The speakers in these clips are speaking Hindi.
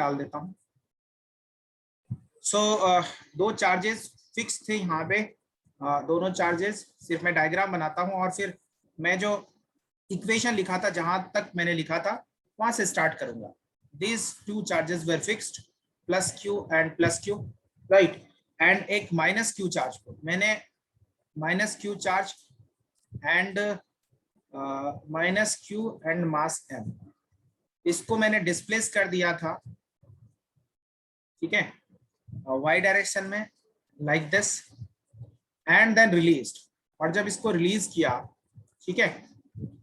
डाल देता हूँ। सो दो चार्जेस फिक्स थे यहाँ पे, दोनों चार्जेस। सिर्फ मैं डायग्राम बनाता हूँ और फिर मैं जो इक्वेशन लिखा था, जहां तक मैंने लिखा था वहां से स्टार्ट करूंगा। These two charges were fixed, plus Q and plus Q, right. And एक माइनस क्यू चार्ज को मैंने minus Q charge and minus Q and mass M, इसको मैंने डिस्प्लेस कर दिया था, ठीक है, वाई डायरेक्शन में, like this, and then released. और जब इसको रिलीज किया, ठीक है,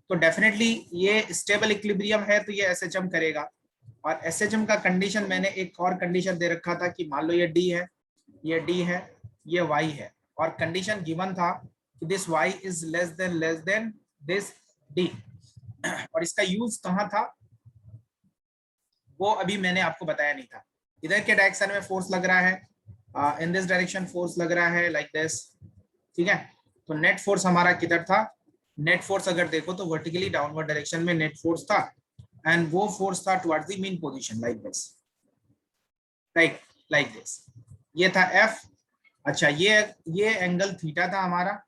तो डेफिनेटली ये स्टेबल इक्विलिब्रियम है, तो ये एसएचएम करेगा। और एसएचएम का कंडीशन मैंने एक और कंडीशन दे रखा था कि मान लो ये डी है, ये डी है, ये वाई है, और कंडीशन गिवन था कि this Y is less than this D. और इसका यूज कहाँ था वो अभी मैंने आपको बताया नहीं था। इधर के डायरेक्शन में फोर्स लग रहा है, इन दिस डायरेक्शन फोर्स लग रहा है, लाइक दिस, ठीक है। तो नेट फोर्स हमारा किधर था? नेट फोर्स अगर देखो तो वर्टिकली डाउनवर्ड डायरेक्शन में नेट फोर्स था, एंड वो फोर्स था towards the mean position, like this, right, like this. ये था एफ। अच्छा, ये एंगल थीटा था हमारा,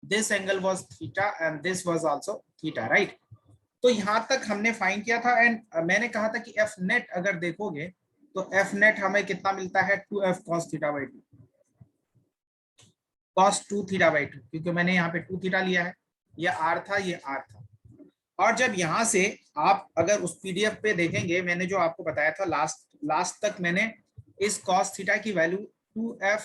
this angle was theta and this was also theta, right. तो यहां तक हमने फाइंड किया था, एंड मैंने कहा था कि एफ नेट अगर देखोगे तो एफ नेट हमें कितना मिलता है? 2f cos theta by 2, cos 2 theta by 2, क्योंकि मैंने यहाँ पे 2 थीटा लिया है, ये r था, ये r था। और जब यहाँ से आप अगर उस पीडीएफ पे देखेंगे, मैंने जो आपको बताया था लास्ट तक, मैंने इस cos थीटा की value 2f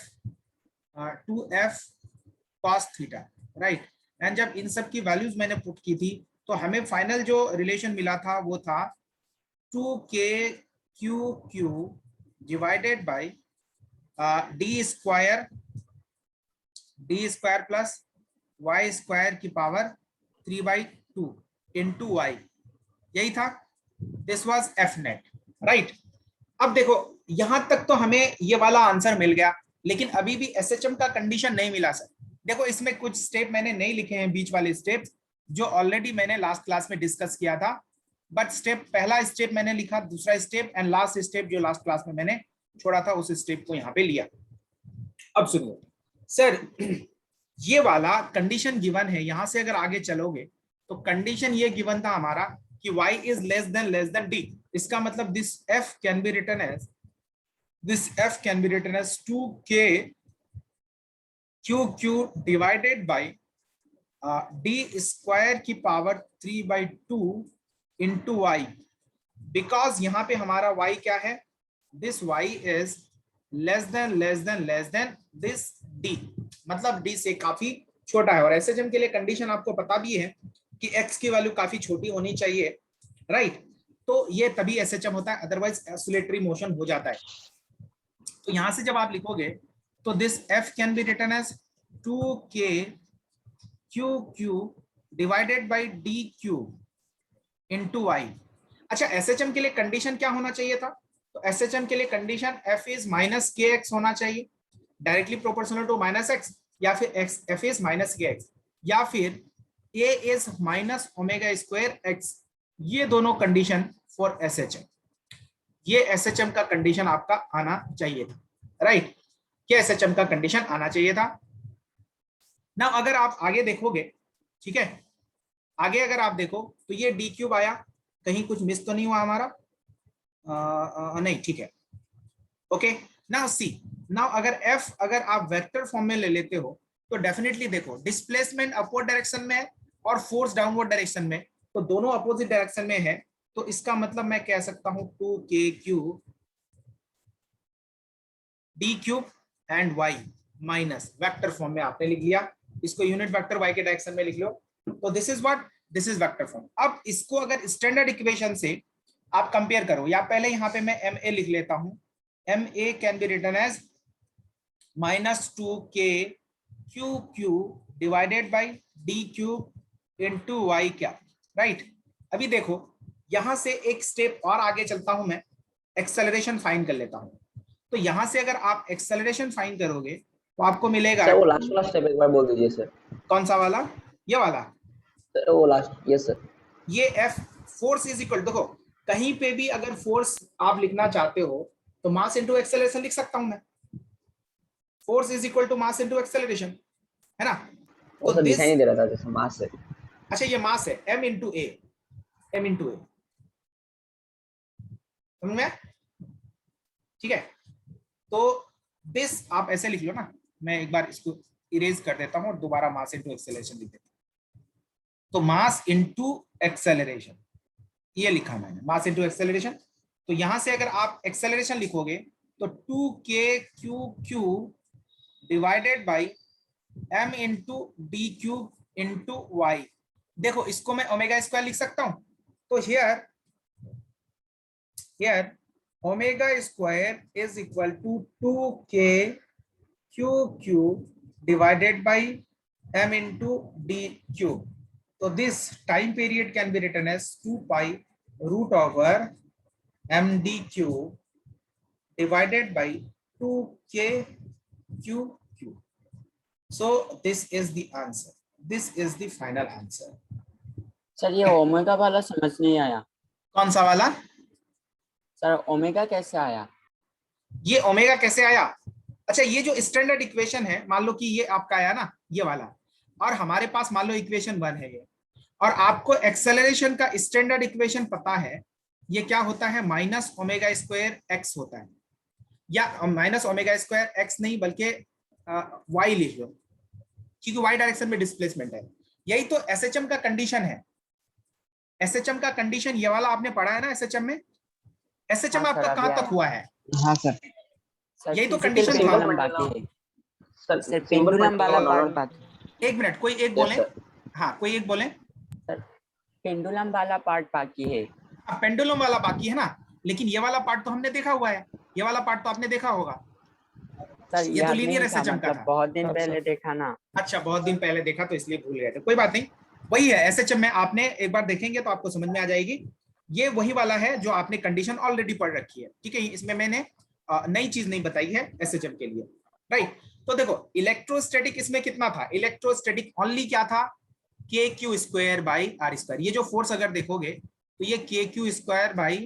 cos theta, right. And जब इन सब की वैल्यूज मैंने पुट की थी, तो हमें फाइनल जो रिलेशन मिला था वो था 2kqq divided by D square plus Y square की पावर 3/2 इंटू वाई, यही था। This was F net, right. अब देखो यहां तक तो हमें ये वाला आंसर मिल गया, लेकिन अभी भी एसएचएम का कंडीशन नहीं मिला सर। देखो इसमें कुछ स्टेप मैंने नहीं लिखे हैं, बीच वाले स्टेप जो ऑलरेडी मैंने लास्ट क्लास में डिस्कस किया था, बट पहला स्टेप मैंने लिखा, दूसरा स्टेप एंड लास्ट स्टेप जो लास्ट क्लास में मैंने छोड़ा था, उस स्टेप को यहाँ पे लिया। अब सुनिए सर, ये वाला कंडीशन गिवन है, यहां से अगर आगे चलोगे तो कंडीशन ये गिवन था हमारा कि y is less than d। इसका मतलब this f can be written as 2k QQ divided by d square की पावर 3/2 इंटू वाई, बिकॉज यहाँ पे हमारा y क्या है? This y is less than this d, मतलब d से काफी छोटा है। और एसएचएम के लिए कंडीशन आपको पता भी है कि x की वैल्यू काफी छोटी होनी चाहिए, राइट। तो ये तभी एसएचएम होता है, अदरवाइज ऑसिलेटरी मोशन हो जाता है। तो यहां से जब आप लिखोगे तो this f can be written as 2k QQ divided by dq into Y. अच्छा, एसएचएम के लिए कंडीशन क्या होना चाहिए था? तो एसएचएम के लिए condition f is minus kx होना चाहिए, directly proportional to minus x, या फिर f इज माइनस kx, या फिर a is minus omega square x। ये दोनों कंडीशन फॉर एसएचएम, ये एसएचएम का कंडीशन आपका आना चाहिए था, राइट। क्या एसएचएम का कंडीशन आना चाहिए था ना? अगर आप आगे देखोगे, ठीक है, आगे अगर आप देखो तो ये डी क्यूब आया, कहीं कुछ मिस तो नहीं हुआ हमारा? नहीं, ठीक है, ओके। नाउ सी, नाउ अगर आप वेक्टर फॉर्म में ले लेते हो तो डेफिनेटली देखो डिस्प्लेसमेंट अपवर्ड डायरेक्शन में है और फोर्स डाउनवर्ड डायरेक्शन में, तो दोनों अपोजिट डायरेक्शन में है। तो इसका मतलब मैं कह सकता हूं 2kq d cube and y minus, vector form में आपने लिख लिया, इसको यूनिट वेक्टर y के डायरेक्शन में लिख लो। तो this is what, this is vector form. अब इसको अगर स्टैंडर्ड इक्वेशन से आप कंपेयर करो, या पहले यहाँ पे मैं ma लिख लेता हूं, ma can be written as minus 2k QQ divided by d cube into Y क्या, राइट। अभी देखो यहां से एक स्टेप और आगे चलता हूं, मैं एक्सेलरेशन फाइंड कर लेता हूं। तो यहां से अगर आप एक्सेलरेशन फाइंड करोगे तो आपको मिलेगा सर, वो लास्ट वाला स्टेप एक बार बोल दीजिए सर। कौन सा वाला? ये वाला सर, वो लास्ट, यस सर। ये F फोर्स इज इक्वल, देखो कहीं पे भी अगर फोर्स आप लिखना चाहते हो तो मास इंटू एक्सेलरेशन लिख सकता हूं मैं। Force is equal to mass into acceleration, है ना। वो तो सर दिखाई दिस, नहीं दे रहा था जैसे मास से। अच्छा ये मास है, m इंटू ए, m इंटू ए, समझ में? ठीक है, तो दिस आप ऐसे लिख लो ना, मैं एक बार इसको इरेज कर देता हूं और दोबारा मास इंटू एक्सेलरेशन लिख देता हूं। तो मास इंटू एक्सेलरेशन ये लिखा मैंने, मास इंटू एक्सेलरेशन। तो यहां से अगर आप एक्सेलरेशन लिखोगे तो 2k/क्यू divided by m into d cube into y. देखो इसको मैं ओमेगा स्क्वायर लिख सकता हूं, तो here omega square is equal to 2k/क्यू divided by m into d cube. So this time period can be written as 2 pi root over md cube divided by 2k/cube. So this is the answer. This is the final answer. Sir ये ओमेगा वाला समझ नहीं आया। कौन सा वाला? सर ओमेगा कैसे आया? ये ओमेगा कैसे आया? अच्छा ये जो स्टैंडर्ड इक्वेशन है, मान लो कि ये आपका आया ना ये वाला, और हमारे पास मान लो इक्वेशन 1 है ये, और आपको एक्सेलरेशन का स्टैंडर्ड इक्वेशन पता है, ये क्या होता है, माइनस ओमेगा स्क्वायर एक्स होता है, या माइनस ओमेगा स्क्वायर एक्स नहीं बल्कि वाई लिख लो, क्योंकि वाई डायरेक्शन में डिस्प्लेसमेंट है। यही तो एसएचएम का कंडीशन है। एसएचएम का कंडीशन ये वाला आपने पढ़ा है ना एसएचएम में। एसएचएम हाँ, आपका सर, कहां अभी तक हुआ है? हाँ सर। सर यही तो physical कंडीशन था। पेंडुलम बाकी है। सर सर सिंपल पेंडुलम वाला पेंडुलम पार्ट बाकी है। एक मिनट, कोई एक बोले। हाँ कोई एक बोले। सर पेंडुलम वाला पार्ट बाकी है। पेंडुलम वाला बाकी है ना, लेकिन ये वाला पार्ट तो हमने देखा हुआ है, ये वाला पार्ट तो आपने देखा होगा। सर ये तो याद लीनियर नहीं था, एसएचएम का मतलब था। बहुत दिन सर, पहले देखा ना। अच्छा बहुत दिन पहले देखा तो इसलिए भूल गए थे, कोई बात नहीं। वही है एसएचएम में, आपने एक बार देखेंगे तो आपको समझ में आ जाएगी। ये वही वाला है जो आपने कंडीशन ऑलरेडी पढ़ रखी है, ठीक है। इसमें मैंने नई चीज नहीं बताई है एसएचएम के लिए, राइट। तो देखो इलेक्ट्रोस्टैटिक इसमें कितना था, इलेक्ट्रोस्टैटिक ओनली क्या था, K Q square by R square. ये जो फोर्स अगर देखोगे तो ये K Q square by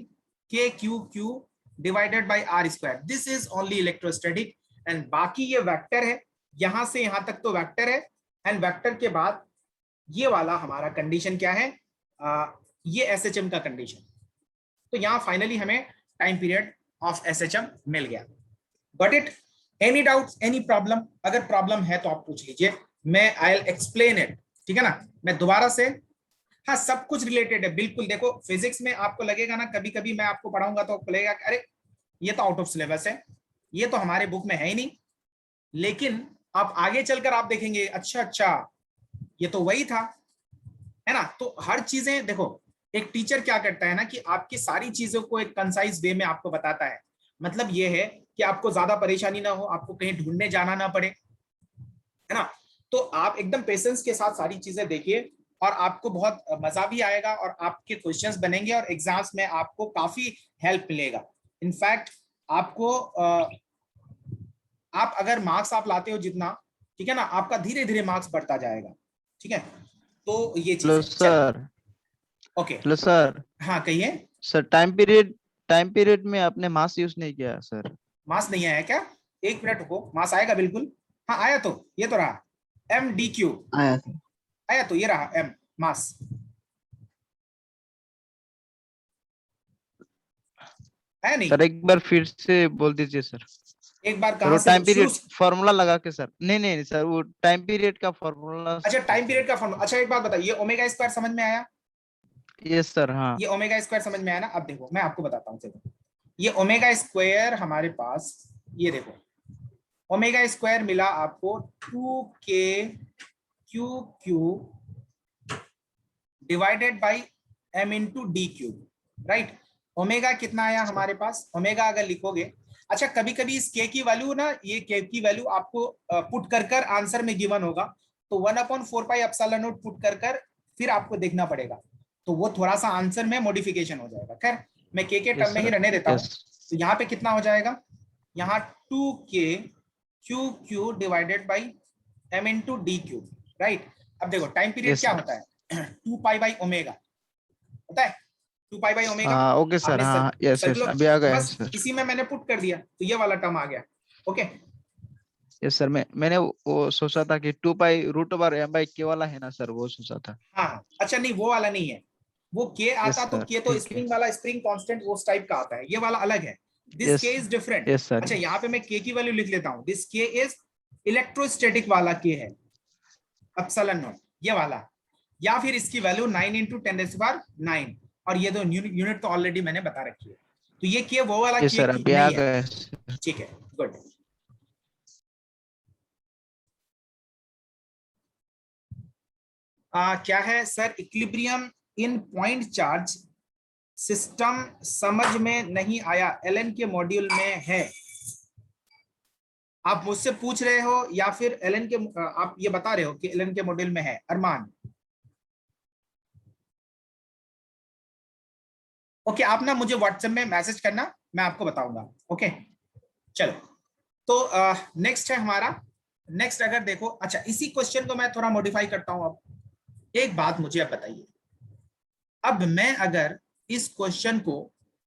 K Q Q divided by R square, this is only electrostatic. And बाकी ये वेक्टर है, यहां से यहां तक तो वेक्टर है, एंड वेक्टर के बाद ये वाला हमारा कंडीशन क्या है, ये एसएचएम का कंडीशन। तो यहां फाइनली हमें टाइम पीरियड ऑफ एसएचएम मिल गया। Got it? Any doubt, any problem? अगर प्रॉब्लम है तो आप पूछ लीजिए, मैं आई विल एक्सप्लेन इट, ठीक है ना। मैं दोबारा से, हाँ सब कुछ रिलेटेड है बिल्कुल। देखो फिजिक्स में आपको लगेगा ना, कभी कभी मैं आपको पढ़ाऊंगा तो आपको लगेगा अरे ये तो आउट ऑफ सिलेबस है, ये तो हमारे बुक में है ही नहीं, लेकिन आप आगे चलकर आप देखेंगे अच्छा ये तो वही था, है ना। तो हर चीजें देखो, एक टीचर क्या करता है ना कि आपकी सारी चीजों को एक कंसाइज वे में आपको बताता है। मतलब ये है कि आपको ज्यादा परेशानी ना हो, आपको कहीं ढूंढने जाना ना पड़े, है ना। तो आप एकदम पेशेंस के साथ सारी चीजें देखिए और आपको बहुत मजा भी आएगा और आपके क्वेश्चंस बनेंगे और एग्जाम्स में आपको काफी हेल्प मिलेगा। इनफैक्ट आपको आप अगर मार्क्स आप लाते हो जितना, ठीक है ना, आपका धीरे धीरे मार्क्स बढ़ता जाएगा, ठीक है। तो ये चीज हेलो है। सर। Okay hello sir. हाँ कहिए। सर टाइम पीरियड में आपने मास यूज नहीं किया सर। मास नहीं आया क्या? एक मिनट रुको, मास आएगा बिल्कुल। हाँ आया, तो ये तो रहा एम डी क्यू आया सर। आया, तो ये रहा एम मास है नहीं। सर एक बार फिर से बोल दीजिए सर। एक बार सर कहां वो से टाइम शुरू? पीरियड फॉर्मूला लगा के सर। नहीं सर, वो टाइम पीरियड का फॉर्मूला। अच्छा टाइम पीरियड का फॉर्मूला। अच्छा एक बात बताइए, ओमेगा स्क्वायर समझ में आया? Yes sir. हाँ ये ओमेगा स्क्वायर समझ में आया ना। अब देखो मैं आपको बताता हूँ, चलो ये ओमेगा स्क्वायर हमारे पास, ये देखो ओमेगा स्क्वायर मिला आपको 2k/क्यू divided by m into d cube, right. Omega कितना आया हमारे पास, ओमेगा अगर लिखोगे, अच्छा कभी कभी इस k की वैल्यू ना, ये k की वैल्यू आपको पुट कर आंसर में गिवन होगा, तो 1/4πε0 पुट कर फिर आपको देखना पड़ेगा, तो वो थोड़ा सा आंसर में मॉडिफिकेशन हो जाएगा। खैर मैं k के टर्म में ही रहने देता हूँ। तो यहाँ पे कितना हो जाएगा, यहाँ 2k/क्यू divided by m into d cube, right. अब देखो टाइम पीरियड क्या होता है 2 पाई बाई ओमेगा होता है, 2 पाई बाई ओमेगा। हाँ ओके सर, आपने हाँ यस यस सर्कुलर, अभी आ गया बस सर। इसी में मैंने पुट कर दिया तो ये वाला टर्म आ गया। ओके, यस सर, मैंने वो सोचा था कि 2 पाई √m/k वाला है ना सर, वो सोचा था। हाँ अच्छा, नहीं वो वाला नहीं है, वो के यस आता तो सर के तो ठीक है। स्प्रिंग वाला, स्प्रिंग कांस्टेंट उस टाइप का आता है, ये वाला अलग है। दिस यस के इज डिफरेंट। Yes sir. अच्छा यहाँ पे मैं के की वैल्यू लिख लेता हूँ, दिस के इज इलेक्ट्रोस्टैटिक वाला के है, एप्सिलॉन नॉट ये वाला, या फिर इसकी वैल्यू 9 × 10⁹ और ये दो यूनिट तो ऑलरेडी मैंने बता रखी है, तो ये के वो वाला यस के सर की अभी आ नहीं है। गया। ठीक है, गुड। क्या है सर, इक्विलिब्रियम इन पॉइंट चार्ज सिस्टम समझ में नहीं आया, एलन के मॉड्यूल में है। आप मुझसे पूछ रहे हो या फिर एलन के, आप ये बता रहे हो कि एलन के मॉड्यूल में है? अरमान, ओके, आप ना मुझे व्हाट्सएप में मैसेज करना, मैं आपको बताऊंगा। ओके चलो, तो नेक्स्ट है हमारा, नेक्स्ट अगर देखो, अच्छा इसी क्वेश्चन को मैं थोड़ा मॉडिफाई करता हूं। अब एक बात मुझे अब बताइए, अब मैं अगर इस क्वेश्चन को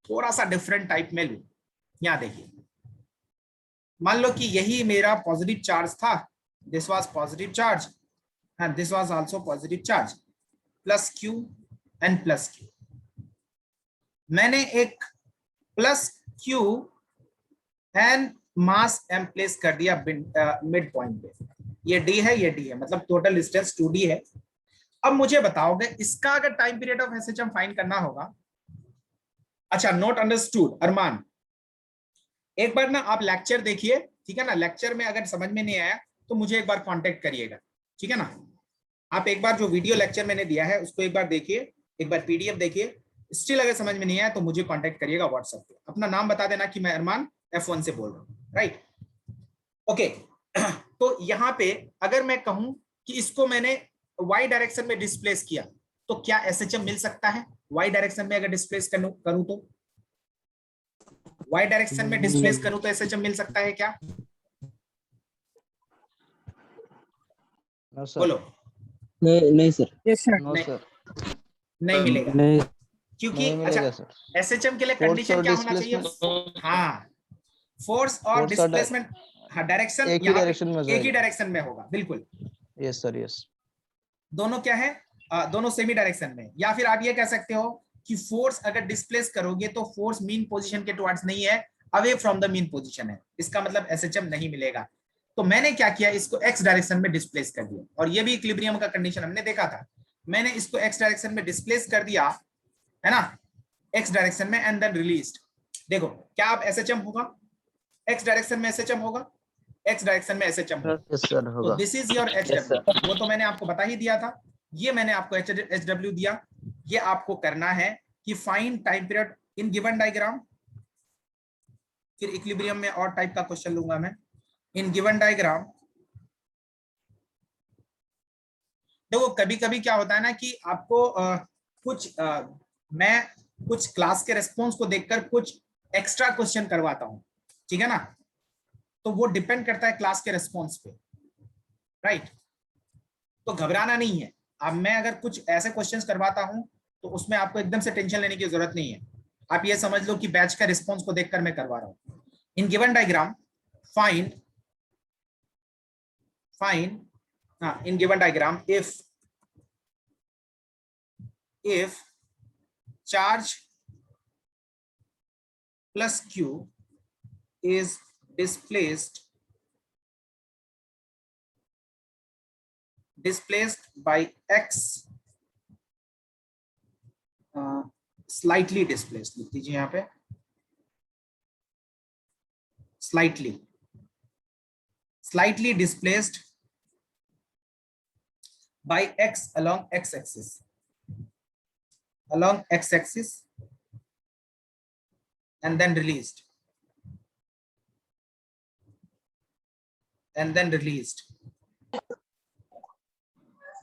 थोड़ा सा डिफरेंट टाइप में लूं, यहां देखिए, मान लो कि यही मेरा पॉजिटिव चार्ज था, this was positive charge and this was also positive charge, plus Q and plus Q. मैंने एक plus Q and mass M place कर दिया मिड पॉइंट पे, ये डी है, ये डी है, मतलब टोटल डिस्टेंस 2d है। अब मुझे बताओगे इसका अगर time period of SHM find करना होगा। अच्छा नोट अंडरस्टूड अरमान, एक बार ना आप लेक्चर देखिए, ठीक है ना, लेक्चर में अगर समझ में नहीं आया तो मुझे एक बार कांटेक्ट करिएगा, ठीक है ना। आप एक बार जो वीडियो लेक्चर मैंने दिया है उसको एक बार देखिए, एक बार पीडीएफ देखिए, स्टिल अगर समझ में नहीं आया तो मुझे कांटेक्ट करिएगा व्हाट्सएप पे, अपना नाम बता देना कि मैं अरमान F1 से बोल रहा हूँ, राइट। ओके तो यहाँ पे अगर मैं कहूं कि इसको मैंने y डायरेक्शन में डिस्प्लेस किया तो क्या एसएचएम मिल सकता है? y डायरेक्शन में अगर डिस्प्लेस करूं तो, y डायरेक्शन में डिस्प्लेस करूं तो एसएचएम मिल सकता है क्या? No sir. बोलो। नहीं नहीं सर। Yes sir. नो नहीं, सर, नहीं मिलेगा, नहीं क्योंकि नहीं अच्छा मिलेगा सर। एसएचएम के लिए फोर्स कंडीशन और क्या होना चाहिए? डिस्प्लेसमेंट, हाँ, फोर्स और फोर्स और डिस्प्लेसमेंट, हाँ डायरेक्शन एक ही यहाँ डायरेक्शन में पे एक ही जाएगा। डायरेक्शन में होगा, बिल्कुल। Yes sir yes. दोनों क्या है, दोनों सेमी डायरेक्शन में। या फिर आप ये कह सकते हो कि फोर्स अगर डिस्प्लेस करोगे तो फोर्स मीन पोजीशन के टुवर्ड्स नहीं है, away from the mean position है, इसका मतलब एसएचएम नहीं मिलेगा। तो मैंने क्या किया, इसको एक्स डायरेक्शन में डिस्प्लेस कर दिया, और ये भी इक्विलिब्रियम का कंडीशन हमने देखा था। मैंने इसको एक्स डायरेक्शन में डिस्प्लेस कर दिया, है ना, एक्स डायरेक्शन में, एंड देन रिलीज्ड। देखो क्या आप एसएचएम होगा, एक्स डायरेक्शन में एसएचएम होगा, एक्स डायरेक्शन में एसएचएम होगा। यस सर तो होगा। This is your H Yes, sir. W, वो तो मैंने आपको बता ही दिया था, ये मैंने आपको एच डब्ल्यू दिया। ये आपको करना है कि find time period in given diagram, फिर इक्विलिब्रियम में और टाइप का क्वेश्चन लूंगा मैं। इन गिवन डायग्राम देखो कभी कभी क्या होता है ना कि आपको मैं कुछ क्लास के रेस्पॉन्स को देखकर कुछ एक्स्ट्रा क्वेश्चन करवाता हूं, ठीक है ना, तो वो डिपेंड करता है क्लास के रेस्पॉन्स पे, राइट। तो घबराना नहीं है, अब मैं अगर कुछ ऐसे क्वेश्चंस करवाता हूं तो उसमें आपको एकदम से टेंशन लेने की जरूरत नहीं है। आप ये समझ लो कि बैच का रिस्पॉन्स को देखकर मैं करवा रहा हूं। In given diagram find in given diagram if charge plus q is displaced by x, slightly displaced लिख दीजिए यहाँ पे, slightly displaced by x along x-axis, and then released,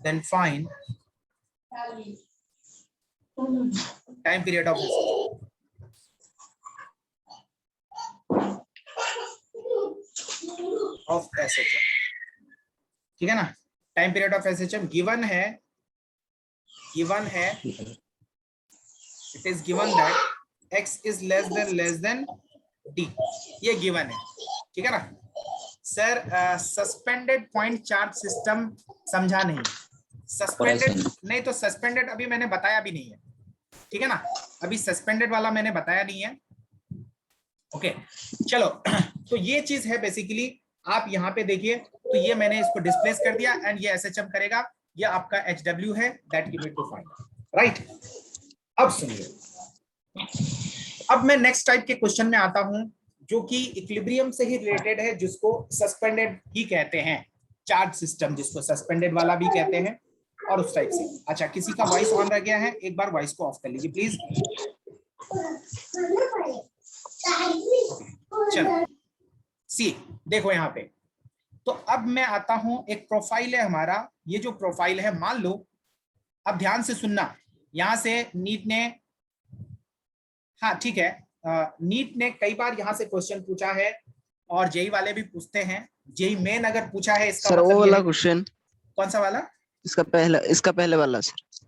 then find time period of SHM, ठीक है ना। Time period of SHM given है it is given that x is less than d, ये गिवन है, ठीक है ना sir. Suspended point charge system समझा नहीं, सस्पेंडेड नहीं तो सस्पेंडेड अभी मैंने बताया भी नहीं है, ठीक है ना, अभी सस्पेंडेड वाला मैंने बताया नहीं है। ओके चलो तो ये चीज है बेसिकली, आप यहाँ पे देखिए तो ये मैंने इसको डिस्प्लेस कर दिया एंड ये SHM करेगा, ये आपका HW है that you need to find, right. अब सुनिए, अब मैं नेक्स्ट टाइप के क्वेश्चन में आता हूं जो कि इक्विलिब्रियम से ही रिलेटेड है, जिसको सस्पेंडेड ही कहते हैं, चार्ज सिस्टम जिसको सस्पेंडेड वाला भी कहते हैं और उस टाइप से। अच्छा किसी का वॉइस ऑन रह गया है, एक बार वॉइस को ऑफ कर लीजिए प्लीज। चलो सी देखो यहाँ पे, तो अब मैं आता हूं, एक प्रोफाइल है हमारा, ये जो प्रोफाइल है मान लो, अब ध्यान से सुनना, यहां से नीट ने, हाँ ठीक है, नीट ने कई बार यहाँ से क्वेश्चन पूछा है और जेई वाले भी पूछते हैं, जेई मेन अगर पूछा है इसका सर मतलब वो ये वाला है, क्वेश्चन, कौन सा वाला, इसका पहले वाला सर,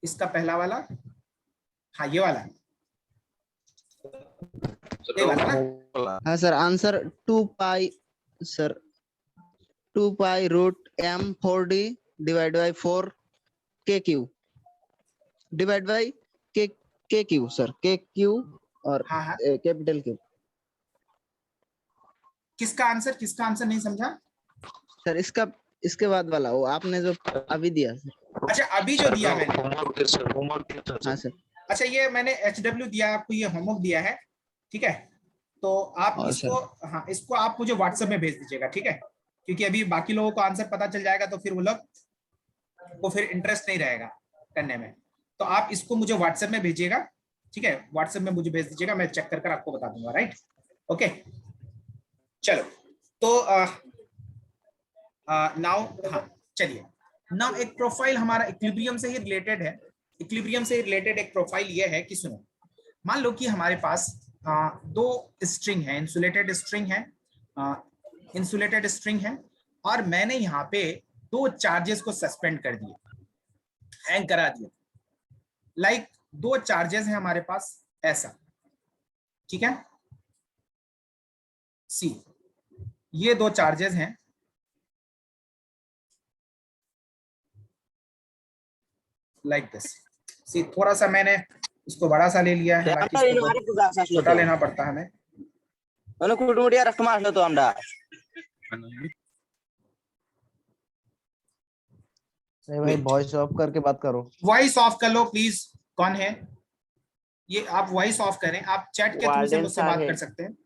इसका पहला वाला, हाँ ये वाला, ये वाला ना, हाँ sir answer 2 pi sir 2 pi root m 4d divide by 4 kq divide by kq sir kq और हाँ हाँ कैपिटल Q। किसका आंसर नहीं समझा सर इसके बाद वाला वो आपने जो अभी दिया सर। अच्छा अभी जो दिया मैंने, हाँ सर। अच्छा ये मैंने HW दिया आपको, ये होमवर्क दिया है, ठीक है, तो आप और इसको, हाँ इसको आप मुझे व्हाट्सएप में भेज दीजिएगा, ठीक है, क्योंकि अभी बाकी लोगों को आंसर पता चल जाएगा तो फिर वो लोग को फिर इंटरेस्ट नहीं रहेगा करने में, तो आप इसको मुझे व्हाट्सएप में भेजिएगा, ठीक है, व्हाट्सएप में मुझे भेज दीजिएगा, मैं चेक कर आपको बता दूंगा, राइट। ओके चलो तो नाउ, हाँ चलिए, नाउ एक प्रोफाइल हमारा इक्विलिब्रियम से ही रिलेटेड है, इक्विलिब्रियम से रिलेटेड एक प्रोफाइल ये है कि सुनो, मान लो कि हमारे पास दो स्ट्रिंग है, इंसुलेटेड स्ट्रिंग है और मैंने यहाँ पे दो चार्जेस को सस्पेंड कर दिए, हैंग करा दिया, लाइक दो चार्जेस हैं हमारे पास ऐसा, ठीक है, सी ये दो चार्जेस हैं, लाइक दिस, सी थोड़ा सा मैंने इसको बड़ा सा ले लिया है, हालांकि इसको छोटा लेना पड़ता है हमें। भाई वॉइस ऑफ करके बात करो। वॉइस ऑफ कर लो प्लीज, कौन है ये, आप वॉइस ऑफ करें, आप चैट के थ्रू से मुझसे बात कर सकते हैं।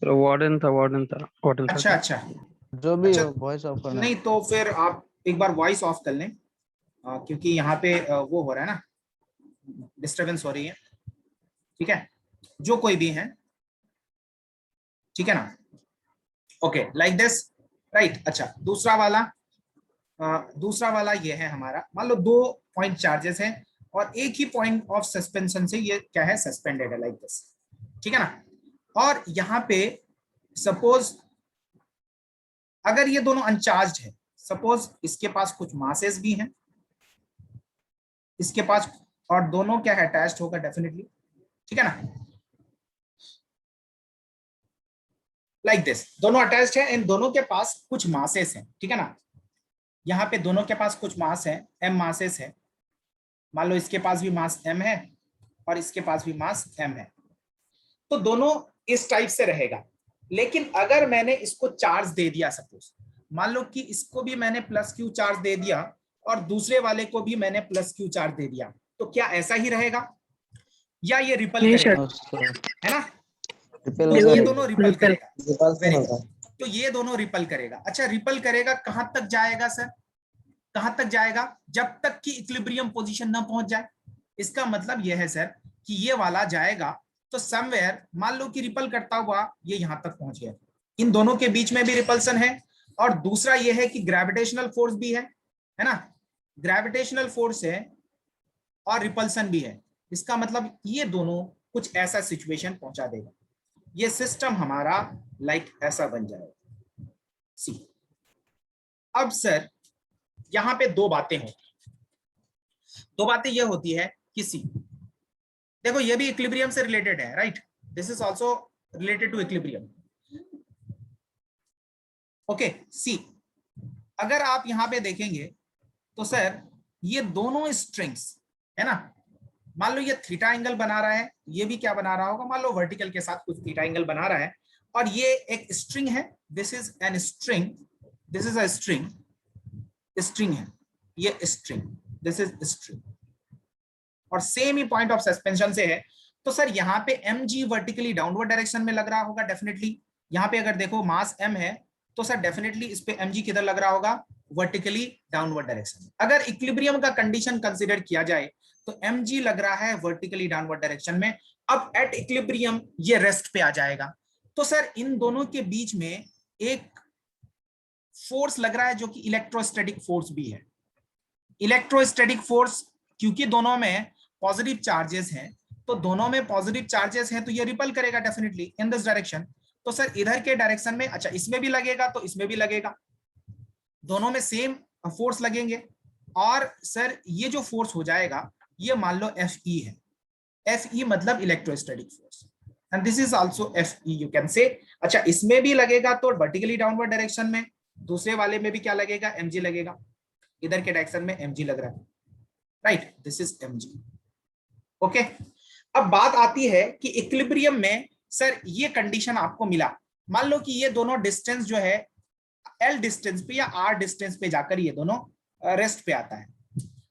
वार्डन था। अच्छा अच्छा जो भी अच्छा, हो वॉइस ऑफ करना। नहीं तो फिर आप एक बार वॉइस ऑफ कर लें, क्योंकि यहाँ पे वो हो रहा है ना, डिस्टरबेंस हो रही है, ठीक है, जो कोई भी है, ठीक है ना, ओके लाइक दिस, राइट। अच्छा दूसरा वाला ये है हमारा, मान लो दो पॉइंट चार्जेस हैं और एक ही पॉइंट ऑफ सस्पेंशन से ये क्या है, सस्पेंडेड है, लाइक दिस, ठीक है ना, और यहाँ पे सपोज अगर ये दोनों अनचार्ज्ड है, सपोज इसके पास कुछ मासेस भी हैं, इसके पास, और दोनों क्या है, अटैच्ड होगा डेफिनेटली, ठीक है ना, लाइक दिस, दोनों अटैच्ड है, इन दोनों के पास कुछ मासेस हैं, ठीक है ना, यहाँ पे दोनों के पास कुछ मास है, m मासेस है, मान लो इसके पास भी मास m है और इसके पास भी मास m है, तो दोनों इस टाइप से रहेगा। लेकिन अगर मैंने इसको चार्ज दे दिया, सपोज मान लो कि इसको भी मैंने +q चार्ज दे दिया और दूसरे वाले को भी मैंने +q चार्ज दे दिया, तो क्या ऐसा ही रहेगा या ये रिपल करेगा, है ना, तो ये दोनों रिपल करेगा, वेरी गुड, तो ये दोनों रिपल करेगा। अच्छा रिपल करेगा, कहां तक जाएगा सर, कहां तक जाएगा, जब तक कि इक्विलिब्रियम पोजीशन ना पहुंच जाए, इसका मतलब यह है सर कि ये वाला जाएगा तो समवेयर, मान लो कि रिपल करता हुआ ये यहां तक पहुंच गया, इन दोनों के बीच में भी रिपल्सन है, और दूसरा ये है कि ग्रेविटेशनल फोर्स भी है ना, ग्रेविटेशनल फोर्स है और रिपल्सन भी है, इसका मतलब ये दोनों कुछ ऐसा सिचुएशन पहुंचा देगा, ये सिस्टम हमारा लाइक ऐसा बन जाएगा, सी। अब सर यहां पे दो बातें होती है, दो बातें ये होती है कि सी देखो ये भी इक्विलिब्रियम से रिलेटेड है, right? This is also related to equilibrium. Okay, see अगर आप यहां पे देखेंगे तो सर ये दोनों स्ट्रिंग्स है ना, मान लो ये थीटा एंगल बना रहा है, ये भी क्या बना रहा होगा, मान लो वर्टिकल के साथ कुछ थीटा एंगल बना रहा है, और ये एक स्ट्रिंग है, this is an string, this is a string, string है ये स्ट्रिंग, दिस इज स्ट्रिंग, और same he point of suspension से है। तो सर यहाँ पे mg वर्टिकली डाउनवर्ड डायरेक्शन में लग रहा होगा डेफिनेटली। यहाँ पे अगर देखो मास m है तो सर डेफिनेटली इस पे mg किधर लग रहा होगा, वर्टिकली डाउनवर्ड डायरेक्शन में। अगर इक्विलिब्रियम का कंडीशन कंसीडर किया जाए तो mg लग रहा है वर्टिकली डाउनवर्ड डायरेक्शन में। अब एट इक्विलिब्रियम ये रेस्ट पे आ जाएगा। तो सर इन दोनों के बीच में एक फोर्स लग रहा है जो कि इलेक्ट्रोस्टैटिक फोर्स भी है। इलेक्ट्रोस्टैटिक फोर्स क्योंकि दोनों में पॉजिटिव चार्जेस हैं, तो दोनों में पॉजिटिव चार्जेस हैं तो ये रिपल करेगा डेफिनेटली इन दिस डायरेक्शन। तो सर इधर के डायरेक्शन में, अच्छा इसमें भी लगेगा तो इसमें भी लगेगा, दोनों में सेम फोर्स लगेंगे। और सर ये जो फोर्स हो जाएगा ये मान लो Fe है, Fe मतलब electrostatic force, and this is also Fe you can say. अच्छा इसमें भी लगेगा तो वर्टिकली डाउनवर्ड डायरेक्शन में, दूसरे वाले में भी क्या लगेगा, mg लगेगा, इधर के डायरेक्शन में mg लग रहा है, right, this is mg। Okay, अब बात आती है कि इक्विलिब्रियम में सर ये कंडीशन आपको मिला, मान लो कि ये दोनों डिस्टेंस जो है L डिस्टेंस पे या R डिस्टेंस पे जाकर ये दोनों रेस्ट पे आता है।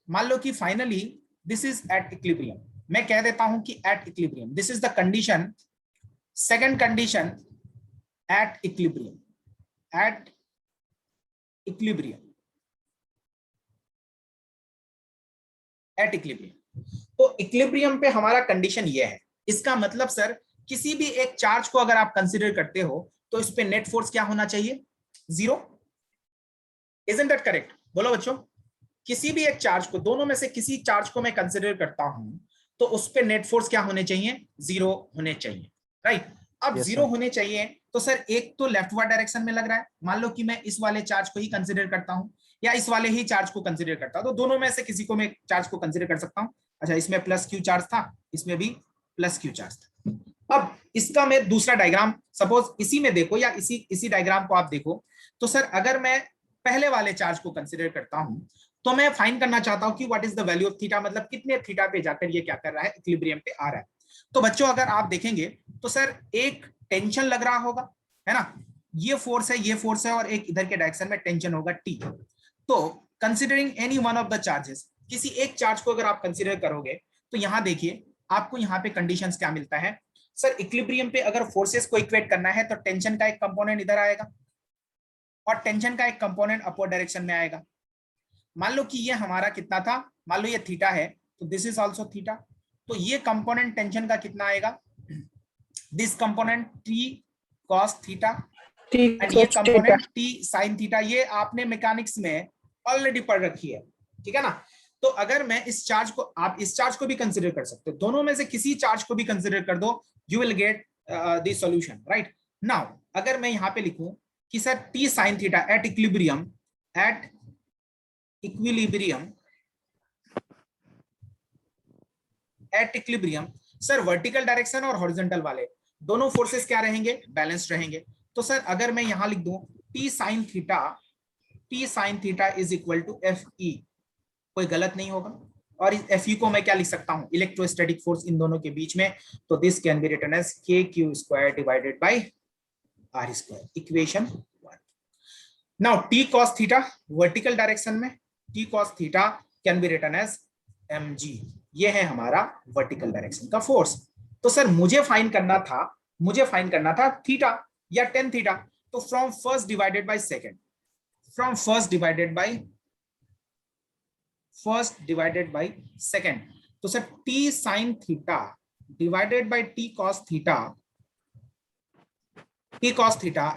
मान लो कि finally this is at equilibrium, मैं कह देता हूं कि at equilibrium, this is the condition, second condition at equilibrium, at equilibrium, eight equilibrium. तो इक्विलिब्रियम पे हमारा कंडीशन ये है। इसका मतलब सर किसी भी एक चार्ज को अगर आप कंसीडर करते हो तो इस पे नेट फोर्स क्या होना चाहिए, 0। Isn't that correct? बोलो बच्चों, किसी भी एक चार्ज को, दोनों में से किसी चार्ज को मैं कंसीडर करता हूं तो उस पे नेट फोर्स क्या होने चाहिए, 0 होने चाहिए, राइट? अब 0 होने चाहिए तो सर एक तो लेफ्टवर्ड डायरेक्शन में लग रहा है, मान लो कि मैं इस वाले चार्ज को ही कंसीडर करता हूं या इस वाले ही चार्ज को कंसीडर करता हूं, तो दोनों में से किसी को मैं चार्ज को कंसीडर कर सकता हूं। अच्छा इसमें प्लस क्यू चार्ज था, इसमें भी प्लस क्यू चार्ज था। अब इसका मैं दूसरा डायग्राम, सपोज इसी में देखो या इसी डायग्राम को आप देखो, तो सर अगर मैं पहले वाले चार्ज को कंसीडर करता हूं तो मैं फाइंड करना चाहता हूं कि what is the value of theta, मतलब कितने थीटा पे जाकर ये क्या कर रहा है, इक्विलिब्रियम पे आ रहा है। तो बच्चों अगर आप देखेंगे तो सर एक टेंशन लग रहा होगा, है ना, ये फोर्स है, ये फोर्स है, और एक इधर के डायरेक्शन में टेंशन होगा T। तो considering any one of the charges, किसी एक चार्ज को अगर आप कंसीडर करोगे तो यहां देखिए आपको यहाँ पे कंडीशंस क्या मिलता है। सर इक्विलिब्रियम पे अगर फोर्सेस को इक्वेट करना है तो टेंशन का एक कंपोनेंट इधर आएगा और टेंशन का एक कंपोनेंट अपवर्ड डायरेक्शन में आएगा। मान लो कि ये हमारा कितना था, मान लो ये थीटा है तो दिस इज आल्सो थीटा, तो ये कंपोनेंट टेंशन का कितना आएगा, this component T cos theta, and ये कंपोनेंट T sin थीटा। ये आपने मैकेनिक्स में ऑलरेडी पढ़ रखी है, ठीक है ना। तो अगर मैं इस चार्ज को, आप इस चार्ज को भी कंसीडर कर सकते हो, दोनों में से किसी चार्ज को भी कंसीडर कर दो, you will get the solution, right. Now अगर मैं यहाँ पे लिखूं कि sir T sin theta at equilibrium, at equilibrium, at equilibrium, sir vertical direction और हॉरिजॉन्टल वाले दोनों फोर्सेस क्या रहेंगे, बैलेंस्ड रहेंगे। तो सर अगर मैं यहां लिख दूं T sin theta is equal to Fe, कोई गलत नहीं होगा। और इस Fe को मैं क्या लिख सकता हूं, इलेक्ट्रोस्टैटिक फोर्स इन दोनों के बीच में, तो this can be written as kq² divided by r², equation 1। Now T cos theta vertical direction में, T cos theta can be written as mg, ये है हमारा वर्टिकल डायरेक्शन का फोर्स। तो सर मुझे फाइंड करना था थीटा या tan थीटा, तो from first divided by second, from first divided by second, तो sir T sin theta divided by T cos theta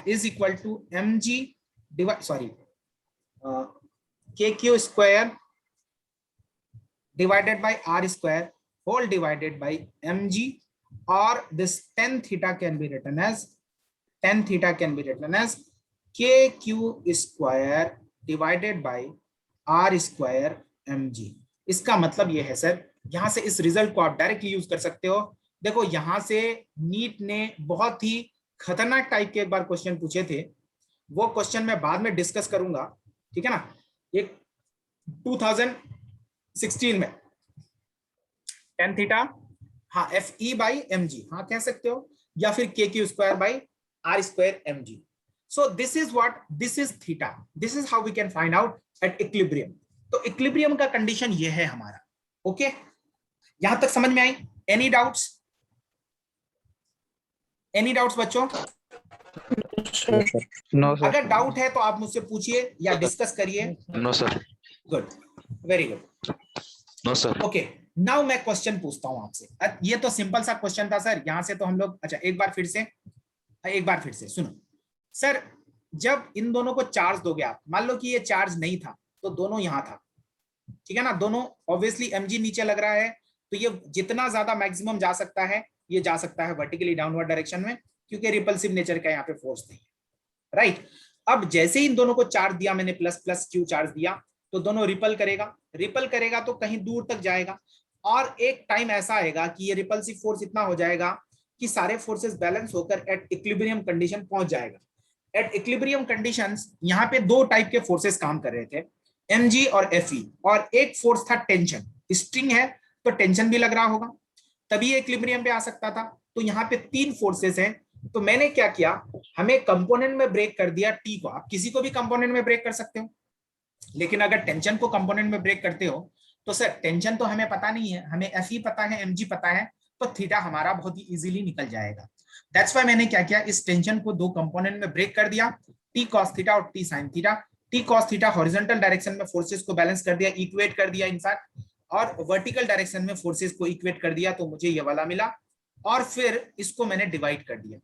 is equal to mg kq² divided by r² whole divided by mg, or this tan theta can be written as kq² divided by r² mg। इसका मतलब ये है सर यहाँ से इस रिजल्ट को आप डायरेक्टली यूज कर सकते हो। देखो यहाँ से नीट ने बहुत ही खतरनाक टाइप के एक बार क्वेश्चन पूछे थे, वो क्वेश्चन मैं बाद में डिस्कस करूंगा, ठीक है ना। एक 2016 में tan थीटा, हाँ FE बाई mg, हाँ कह सकते हो, या फिर KQ square by R square mg। So this is what, this is theta, this is how we can find out at equilibrium. तो इक्विलिब्रियम का कंडीशन ये है हमारा। ओके, यहां तक समझ में आई? Any doubts? एनी डाउट्स बच्चों? No, sir. अगर डाउट है तो आप मुझसे पूछिए या डिस्कस करिए। No sir. Good, very good. No sir. Okay, now मैं क्वेश्चन पूछता हूं आपसे। ये तो सिंपल सा क्वेश्चन था सर, यहां से तो हम लोग, अच्छा एक बार फिर से सुनो सर। जब इन दोनों को चार्ज दोगे आप, मान लो कि ये चार्ज नहीं था तो दोनों यहां था, ठीक है ना, दोनों ऑब्वियसली mg नीचे लग रहा है, तो ये जितना ज्यादा मैक्सिमम जा सकता है ये जा सकता है वर्टिकली डाउनवर्ड डायरेक्शन में, क्योंकि रिपल्सिव नेचर का यहाँ पे फोर्स नहीं है, राइट। अब जैसे ही इन दोनों को चार्ज दिया मैंने, प्लस प्लस क्यू चार्ज दिया, तो दोनों रिपल करेगा तो कहीं दूर तक जाएगा, और एक टाइम ऐसा आएगा कि ये रिपल्सिव फोर्स इतना हो जाएगा कि सारे फोर्सेस बैलेंस होकर एट इक्विलिब्रियम कंडीशन पहुंच जाएगा। एट इक्विलिब्रियम कंडीशंस यहाँ पे दो टाइप के फोर्सेस काम कर रहे थे, mg और fe, और एक फोर्स था टेंशन। स्ट्रिंग है तो टेंशन भी लग रहा होगा, तभी इक्विलिब्रियम पे आ सकता था। तो यहाँ पे तीन फोर्सेस हैं, तो मैंने क्या किया, हमें कंपोनेंट में ब्रेक कर दिया टी को। आप किसी को भी कंपोनेंट में ब्रेक कर सकते हो, लेकिन अगर टेंशन को कंपोनेंट में ब्रेक करते हो तो सर टेंशन तो हमें पता नहीं है, हमें fe पता है, mg पता है, तो थीटा हमारा बहुत ही इजीली निकल जाएगा। दैट्स व्हाई मैंने क्या किया, इस टेंशन को दो कंपोनेंट में ब्रेक कर दिया, टी कॉस थीटा और T sine theta. T cos theta horizontal direction में फोर्सेस को बैलेंस कर दिया, इक्वेट कर दिया इनफैक्ट, और वर्टिकल डायरेक्शन में फोर्सेस को इक्वेट कर दिया, तो मुझे ये वाला मिला। और फिर इसको मैंने डिवाइड कर दिया,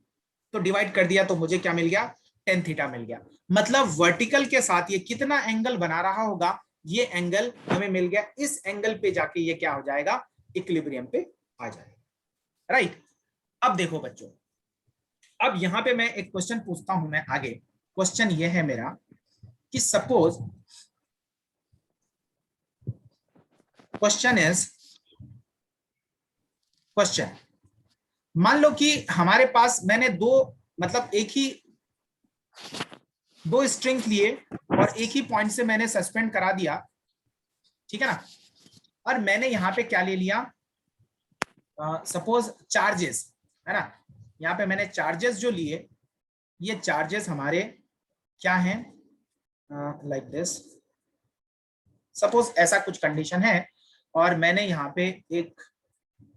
तो डिवाइड कर दिया तो मुझे क्या मिल गया, tan थीटा मिल गया। मतलब वर्टिकल के साथ ये कितना एंगल बना रहा होगा, ये एंगल हमें मिल गया, इस एंगल पे जाके ये क्या हो जाएगा, इक्विलिब्रियम पे आ जाएगा, राइट। अब देखो बच्चों, अब यहां पे मैं एक क्वेश्चन पूछता हूं मैं आगे। क्वेश्चन ये है मेरा कि सपोज क्वेश्चन मान लो कि हमारे पास मैंने दो स्ट्रिंग लिए और एक ही पॉइंट से मैंने सस्पेंड करा दिया, ठीक है ना। और मैंने यहां पे क्या ले लिया, सपोज चार्जेस, है ना। यहाँ पे मैंने चार्जेस जो लिए, ये चार्जेस हमारे क्या हैं, लाइक दिस। सपोज ऐसा कुछ कंडीशन है, और मैंने यहाँ पे एक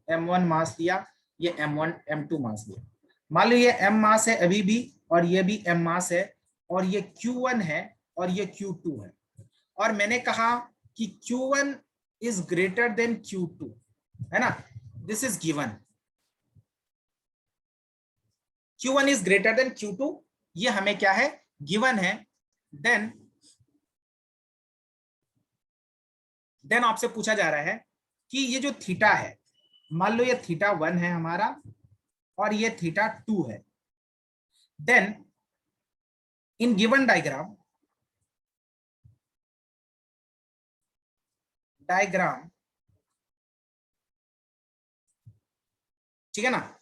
m1 मास लिया, ये m1 m2 मास लिया। मान लो ये m मास है अभी भी, और ये भी m मास है, और ये q1 है और ये q2 है। और मैंने कहा कि q1 is greater then q2, है ना, this is given. q1 is greater then q2, ये हमें क्या है, गिवन है। देन आपसे पूछा जा रहा है कि ये जो थीटा है, मान लो ये थीटा 1 है हमारा और ये थीटा 2 है। देन इन गिवन डायग्राम ठीक है ना,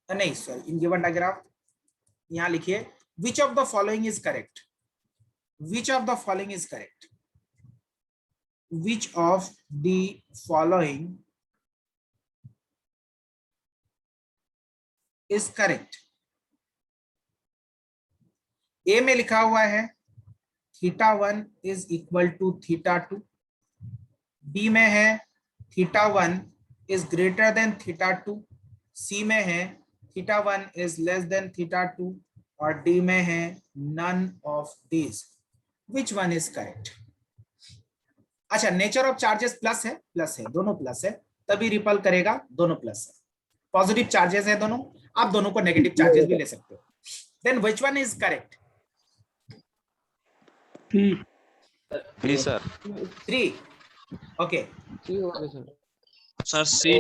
नहीं सॉरी, इन गिवन डायग्राम यहां लिखिए, which of the following is correct, which of the following is correct, which of the following is correct। A में लिखा हुआ है theta 1 is equal to theta 2, B में है theta 1 is greater than theta 2, C में है theta 1 is less than theta 2, और डी में है none of these। which one is correct? अच्छा, नेचर ऑफ चार्जेस प्लस है, दोनों प्लस है, तभी रिपल करेगा, दोनों प्लस है। पॉजिटिव चार्जेस है दोनों, आप दोनों को नेगेटिव चार्जेस भी ले सकते हो। Then which one is correct? B sir. 3, okay sir C.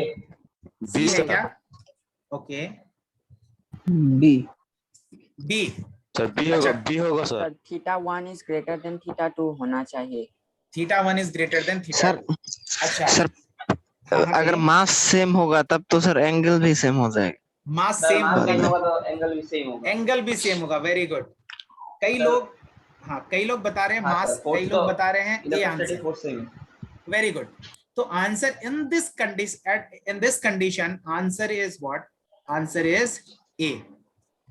B है क्या? Okay, B B sir, B होगा, बी होगा sir. Sir theta 1 is greater than theta 2 होना चाहिए। Theta 1 is greater than theta sir 2। अच्छा सर अगर मास सेम होगा तब तो सर एंगल भी सेम हो जाएगा। मास सर सेम मास होगा सेम तो होगा तो एंगल भी सेम होगा। एंगल भी सेम होगा। Very good. कई सर- लोग, हाँ कई लोग बता रहे हैं हाँ, मास, सर, force कई लोग तो बता रहे हैं a electrostatic answer. Force same है। Very good. तो answer in this condition answer is what? Answer is A.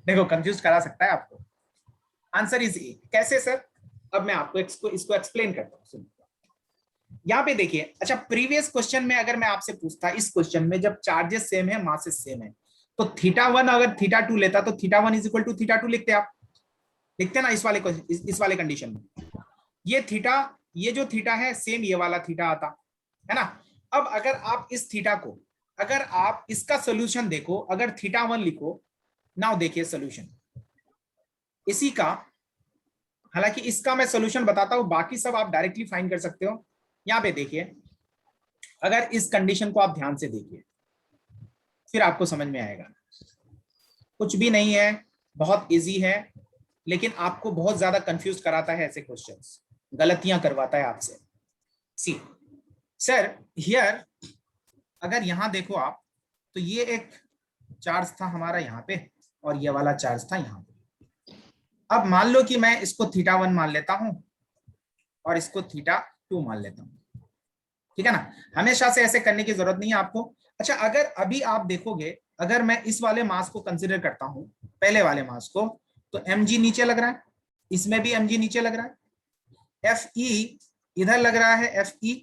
देखो कंफ्यूज करा सकता है आपको। Answer is A. कैसे सर? अब मैं आपको इसको एक्सप्लेन करता हूँ। सुनिए यहाँ पे देखिए। अच्छा, प्रीवियस क्वेश्चन में अगर मैं आपसे पूछता, इस क्वेश्चन में जब चार्जेस सेम है, मासेस सेम है, तो θ1 अगर θ2 लेता तो θ1 इज इक्वल टू θ2 लिखते आप, लिखते ना इस वाले कंडीशन में। ये थीटा, ये जो थीटा है सेम ये वाला थीटा आता है ना। अब अगर आप इस थीटा को, अगर आप इसका सोल्यूशन देखो, अगर θ1 लिखो, नाउ देखिए सोल्यूशन इसी का। हालांकि इसका मैं सोल्यूशन बताता हूं, बाकी सब आप डायरेक्टली फाइंड कर सकते हो। यहां पे देखिए, अगर इस कंडीशन को आप ध्यान से देखिए, फिर आपको समझ में आएगा। कुछ भी नहीं है, बहुत इजी है, लेकिन आपको बहुत ज्यादा कंफ्यूज कराता है ऐसे क्वेश्चंस, गलतियां करवाता है आपसे। सी सर हियर, अगर यहां देखो आप, तो ये एक चार्ज था हमारा यहाँ पे, और ये वाला चार्ज था यहाँ पे। अब मान लो कि मैं इसको θ1 मान लेता हूं और इसको θ2 मान लेता हूं, ठीक है ना। हमेशा से ऐसे करने की जरूरत नहीं है आपको। अच्छा, अगर अभी आप देखोगे, अगर मैं इस वाले मास को कंसीडर करता हूं, पहले वाले मास को, तो mg नीचे लग रहा है, इसमें भी mg नीचे लग रहा है, Fe इधर लग रहा है Fe,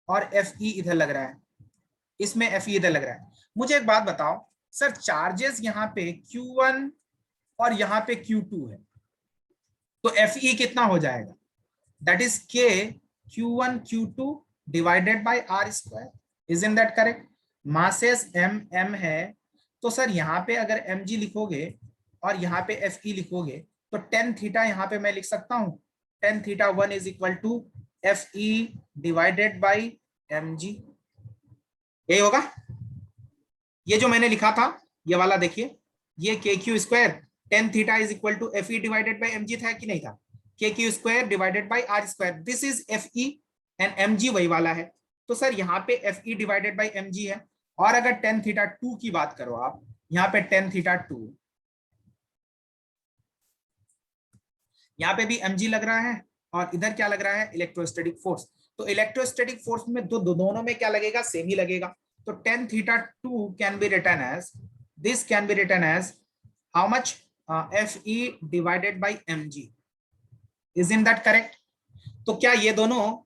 और Fe इधर लग रहा है, इसमें Fe इधर लग रहा है। मुझे एक बात बताओ सर, चार्जेस यहाँ पे Q1 और यहाँ पे Q2 है, तो Fe कितना हो जाएगा? That is K Q1 Q2 divided by R square. Isn't that correct? Masses m है, तो सर यहाँ पे अगर mg लिखोगे और यहाँ पे Fe लिखोगे, तो tan थीटा यहाँ पे मैं लिख सकता हूँ, tan θ1 is equal to Fe divided by mg। यही होगा। ये जो मैंने लिखा था ये वाला देखिए, ये KQ square tan theta is equal to Fe divided by mg था कि नहीं था? KQ square divided by R square, this is Fe and mg वही वाला है। तो सर यहाँ पे Fe डिवाइडेड बाय mg है। और अगर tan θ2 की बात करो आप, यहाँ पे tan θ2, यहाँ पे भी mg लग रहा है, और इधर क्या लग रहा है? Electrostatic force. तो इलेक्ट्रोस्टैटिक फोर्स में दोनों में क्या लगेगा? सेम ही लगेगा। तो tan θ2 can be written as, this can be written as how much? Fe divided by mg। Isn't that correct? तो क्या ये दोनों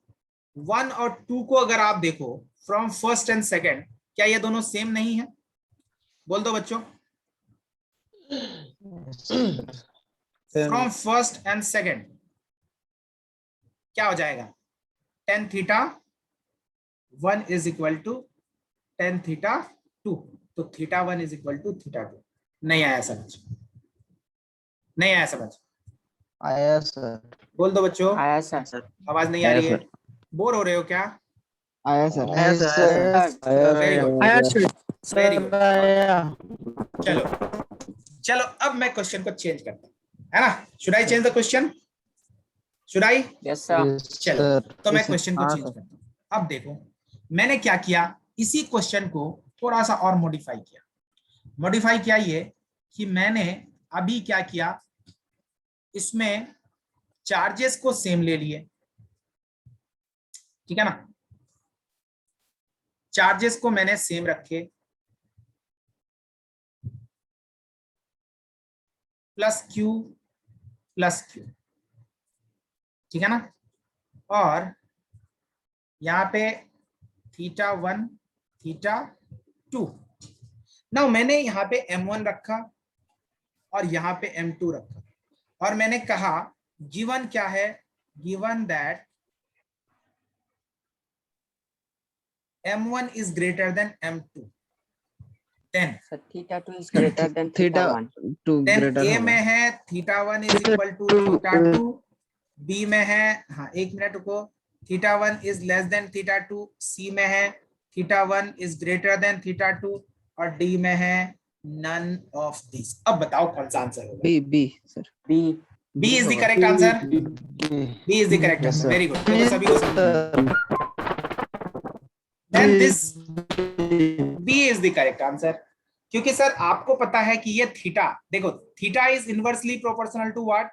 1 और 2 को अगर आप देखो फ्रॉम फर्स्ट एंड सेकंड, क्या ये दोनों सेम नहीं है? बोल दो बच्चों। फ्रॉम फर्स्ट एंड सेकंड क्या हो जाएगा? tan θ1 is equal to tan θ2, तो θ1 इज इक्वल टू θ2। नहीं आया समझ? नहीं आया समझ? आया सर। बोल दो बच्चों। आया सर। आवाज नहीं आ रही है? बोर हो रहे हो क्या? आया सर। आया सर। वेरी गुड, आया वेरी गुड। आया। चलो अब मैं क्वेश्चन को चेंज करता हूं, है ना। Should I change the question? Should I? Yes sir. चलो तो मैं क्वेश्चन को हाँ, चेंज करता हूं। अब देखो मैंने क्या किया, इसी क्वेश्चन को थोड़ा सा और मॉडिफाई किया। मॉडिफाई किया ये कि मैंने अभी क्या किया, इसमें चार्जेस को सेम ले लिए, ठीक है ना। चार्जेस को मैंने सेम रखे, प्लस Q प्लस Q, ठीक है ना। और यहाँ पे θ1 θ2। नाउ मैंने यहाँ पे m1 रखा और यहाँ पे m2 रखा, और मैंने कहा गिवन क्या है? Given that m1 is greater than m2, then sir θ2 is greater than theta θ1। 2 then greater A होगा। में है θ1 is equal to θ2, B में है, हाँ एक मिनट रुको, θ1 is less than θ2, C में है θ1 is greater than θ2, और D में है none of these। अब बताओ कौन सा आंसर होगा? B sir. B is the correct answer. B is the correct Yes, answer. sir. Very good. देखो सभी को समझ में आया। then this B is the correct answer. क्योंकि सर आपको पता है कि ये थीटा, देखो theta is inversely proportional to what,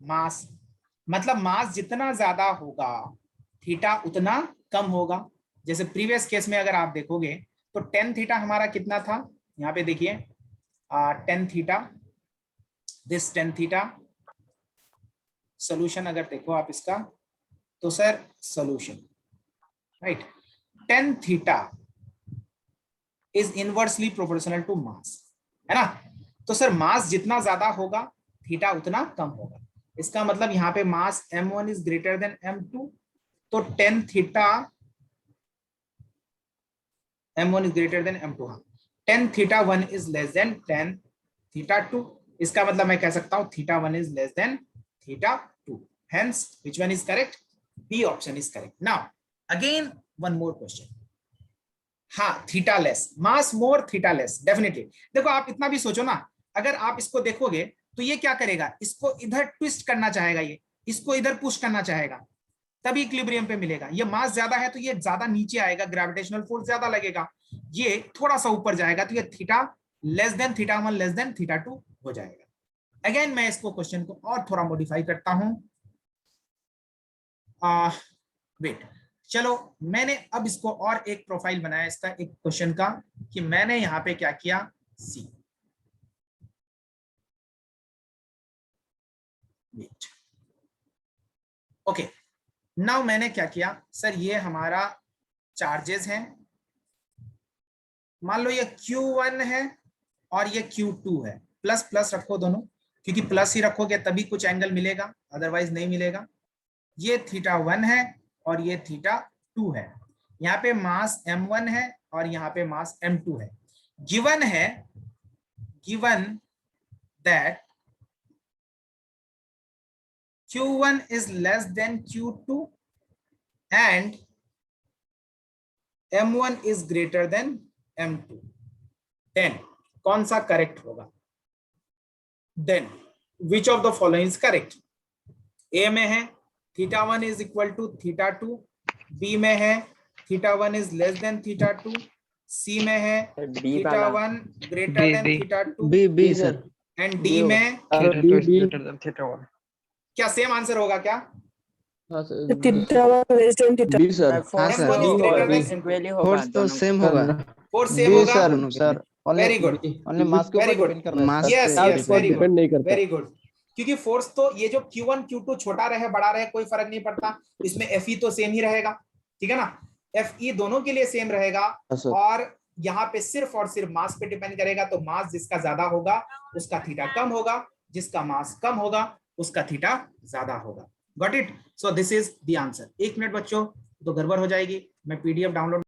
mass, मतलब मास जितना ज्यादा होगा थीटा उतना कम होगा। जैसे प्रीवियस केस में अगर आप देखोगे तो tan थीटा हमारा कितना था, यहाँ पे देखिए tan theta, this tan theta, solution अगर देखो आप इसका तो sir solution right, tan theta is inversely proportional to mass, है ना। तो सर मास जितना ज्यादा होगा थीटा उतना कम होगा। इसका मतलब यहाँ पे मास m1 is greater then m2, तो tan theta m1 is greater then m2, हाँ tan theta 1 is less then tan theta 2। इसका मतलब मैं कह सकता हूं theta 1 is less than theta 2, hence which one is correct? B option is correct. Now again one more question. हाँ थीटा लेस, मास मोर थीटा लेस, डेफिनेटली। देखो आप इतना भी सोचो ना, अगर आप इसको देखोगे तो ये क्या करेगा, इसको इधर ट्विस्ट करना चाहेगा, ये इसको इधर पुश करना चाहेगा, तभी इक्विलिब्रियम पे मिलेगा। ये मास ज्यादा है तो ये ज्यादा नीचे आएगा, ग्रेविटेशनल फोर्स ज्यादा लगेगा, ये थोड़ा सा ऊपर जाएगा तो ये theta less than theta 1 less than theta 2 हो जाएगा। अगेन मैं इसको क्वेश्चन को और थोड़ा मॉडिफाई करता हूं, वेट, चलो मैंने अब इसको और एक प्रोफाइल बनाया इसका एक क्वेश्चन का, कि मैंने यहां पे क्या किया, सी, वेट, ओके, नाउ मैंने क्या किया सर, ये हमारा चार्जेस हैं, मान लो ये Q1 है और ये Q2 है, प्लस प्लस रखो दोनों, क्योंकि प्लस ही रखोगे तभी कुछ एंगल मिलेगा, अदरवाइज नहीं मिलेगा। ये थीटा 1 है और ये थीटा 2 है, यहाँ पे मास m1 है और यहाँ पे मास m2 है। गिवन है, given that Q1 is less than Q2 and m1 is greater than m2, then कौन सा करेक्ट होगा, then which of the following is correct? A में है theta 1 is equal to theta 2, B में है theta 1 is less than theta 2, C में है theta 1 greater than theta 2, B sir, and D में Theta 2 is greater than theta 1. क्या सेम आंसर होगा क्या? Theta 1 less than theta B sir, हाँ sir, M1 is greater than equally होगा फोर्स तो दोनों। सेम होगा। फोर्स सेम बी होगा, sir, sir Very good. Only mass के Very ऊपर good. डिपेंड कर रहा है मास सर। yes पे yes very good, डिपेंड नहीं करता। very good, क्योंकि फोर्स तो ये जो Q1 Q2 छोटा रहे बड़ा रहे कोई फर्क नहीं पड़ता, इसमें Fe तो सेम ही रहेगा, ठीक है ना, Fe दोनों के लिए सेम रहेगा, हाँ सर। और यहाँ पे सिर्फ और सिर्फ मास पे डिपेंड करेगा, तो मास जिसका ज्यादा होगा उसका थीटा कम होगा, जिसका मास कम होगा उसका थीटा ज्यादा होगा। Got it? So this is the answer. 1 minute बच्चों, तो गड़बड़ हो जाएगी, मैं PDF डाउनलोड